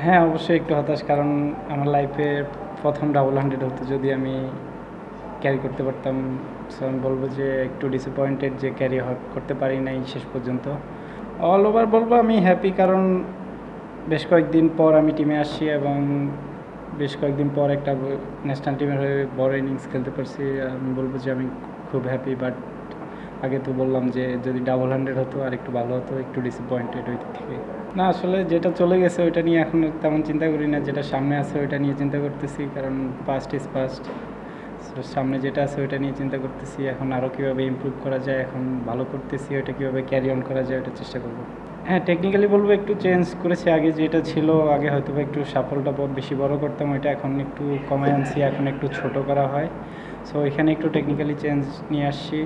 হ্যাঁ, অবশ্যই একটু হতাশ, কারণ আমার লাইফে প্রথম ডাবল 100 হতো, যদি আমি ক্যারি করতে পারতাম। সো আমি বলবো যে একটু ডিসঅ্যাপয়েন্টেড যে ক্যারি করতে পারি নাই শেষ পর্যন্ত। অল ওভার বলবো আমি হ্যাপি, কারণ বেশ কয়েকদিন পর আমি টিমে আসছি এবং বেশ কয়েকদিন পর একটা ন্যাশনাল টিমের হয়ে বড় ইনিংস খেলতে পারছি। আমি বলবো যে আমি খুব হ্যাপি। বাট আগে তো বললাম যে যদি ডাবল 100 হতো আর একটু ভালো হতো, একটু ডিসঅ্যাপয়েন্টেড ওই দিক থেকে। না, আসলে যেটা চলে গেছে ওইটা নিয়ে এখন তেমন চিন্তা করি না, যেটা সামনে আছে ওইটা নিয়ে চিন্তা করতেছি, কারণ পাস্ট ইজ পাস্ট। সামনে যেটা আছে ওইটা নিয়ে চিন্তা করতেছি, এখন আরও কীভাবে ইমপ্রুভ করা যায়, এখন ভালো করতেছি, ওইটা কীভাবে ক্যারি অন করা যায় ওটা চেষ্টা করবো। হ্যাঁ, টেকনিক্যালি বলবো একটু চেঞ্জ করেছি। আগে যেটা ছিল, আগে হয়তো বা একটু সাফলটা বেশি বড় করতাম, ওইটা এখন একটু কমায় আনছি, এখন একটু ছোট করা হয়। সো এখানে একটু টেকনিক্যালি চেঞ্জ নিয়ে আসছি,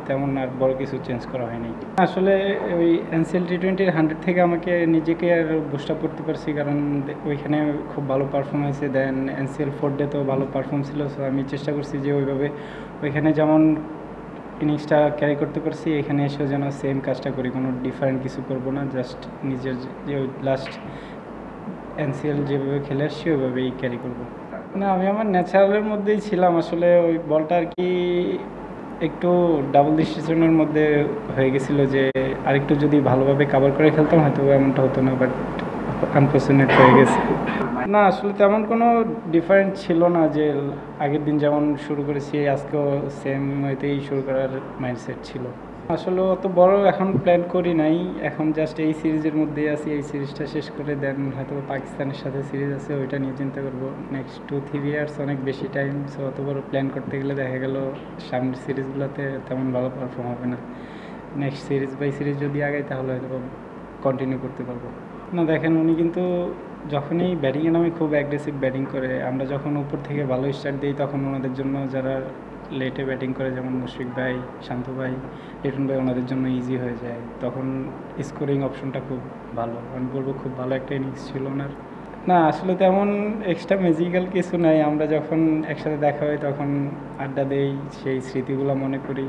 তেমন আর বড় কিছু চেঞ্জ করা হয়নি। আসলে ওই এনসিএল T20 100 থেকে আমাকে নিজেকে আর বুস্ট আপ করতে পারছি, কারণ ওইখানে খুব ভালো পারফর্ম হয়েছে। দেন এনসিএল 4 তো ভালো পারফর্ম ছিল। সো আমি চেষ্টা করছি যে ওইভাবে ওইখানে যেমন ইনিংসটা ক্যারি করতে পারছি, এখানে এসেও যেন সেম কাজটা করি, কোনো ডিফারেন্ট কিছু করব না, জাস্ট নিজের যে লাস্ট এনসিএল যেভাবে খেলে আসছি ওইভাবেই ক্যারি করব। না, আমি আমার ন্যাচারালের মধ্যেই ছিলাম। আসলে ওই বলটা আর কি একটু ডাবল ডিসিশনের মধ্যে হয়ে গেছিলো, যে আরেকটু যদি ভালোভাবে কাভার করে খেলতাম হয়তো এমনটা হতো না, বাট আনফর্চুনেট হয়ে গেছে। না, আসলে তেমন কোনো ডিফারেন্ট ছিল না, যে আগের দিন যেমন শুরু করেছি আজকেও সেম ওয়েতেই শুরু করার মাইন্ডসেট ছিল। আসলে অত বড় এখন প্ল্যান করি নাই, এখন জাস্ট এই সিরিজের মধ্যেই আছি। এই সিরিজটা শেষ করে দেন হয়তো পাকিস্তানের সাথে সিরিজ আছে, ওইটা নিয়ে চিন্তা করবো। নেক্সট 2-3 ইয়ার্স অনেক বেশি টাইম। সো অত বড় প্ল্যান করতে গেলে দেখা গেল সামনের সিরিজগুলোতে তেমন ভালো পারফর্ম হবে না। নেক্সট সিরিজ বাই সিরিজ যদি আগাই তাহলে হয়তো কন্টিনিউ করতে পারবো। না, দেখেন উনি কিন্তু যখনই ব্যাটিংয়ে নামে খুব অ্যাগ্রেসিভ ব্যাটিং করে। আমরা যখন উপর থেকে ভালো স্টার্ট দিই তখন ওনাদের জন্য, যারা লেটে ব্যাটিং করে যেমন মুশফিক ভাই, শান্ত ভাই, লিটন ভাই, ওনাদের জন্য ইজি হয়ে যায়। তখন স্কোরিং অপশনটা খুব ভালো, আমি বলবো খুব ভালো একটা ইনিংস ছিল ওনার। না, আসলে তেমন এক্সট্রা ম্যাজিক্যাল কিছু নাই। আমরা যখন একসাথে দেখা হয় তখন আড্ডা দেই, সেই স্মৃতিগুলো মনে করি।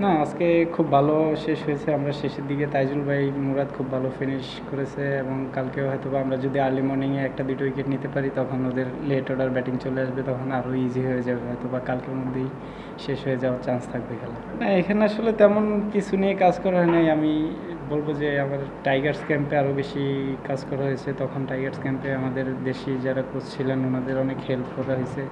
না, আজকে খুব ভালো শেষ হয়েছে। আমরা শেষের দিকে তাইজুল ভাই, মুরাদ খুব ভালো ফিনিশ করেছে, এবং কালকেও হয়তো আমরা যদি আর্লি মর্নিংয়ে 1-2 উইকেট নিতে পারি তখন ওদের লেট অর্ডার ব্যাটিং চলে আসবে, তখন আরও ইজি হয়ে যাবে, হয়তো বা কালকের মধ্যেই শেষ হয়ে যাওয়ার চান্স থাকবে খেলা। না, এখানে আসলে তেমন কিছু নিয়ে কাজ করা হয় নাই। আমি বলবো যে আমার টাইগার্স ক্যাম্পে আরও বেশি কাজ করা হয়েছে। তখন টাইগার্স ক্যাম্পে আমাদের দেশি যারা কোচ ছিলেন ওনাদের অনেক হেল্প করা হয়েছে।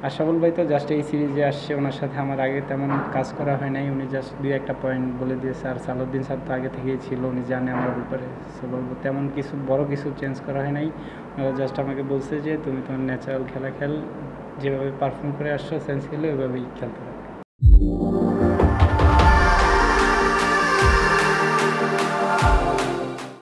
আশরাফুল ভাই তো জাস্ট এই সিরিজে আসছে, ওনার সাথে আমার আগে তেমন কাজ করা হয় নাই। উনি জাস্ট 2-1টা পয়েন্ট বলে দিয়েছে। আর সালাউদ্দিন স্যার তো আগে থেকেই ছিল, উনি জানে আমার ব্যাপারে। সো বলবো তেমন কিছু বড় কিছু চেঞ্জ করা হয় নাই। ওরা জাস্ট আমাকে বলছে যে তুমি তোমার ন্যাচারাল খেলা খেল, যেভাবে পারফর্ম করে আসছো সেন্স খেলে ওইভাবেই খেলতে হবে।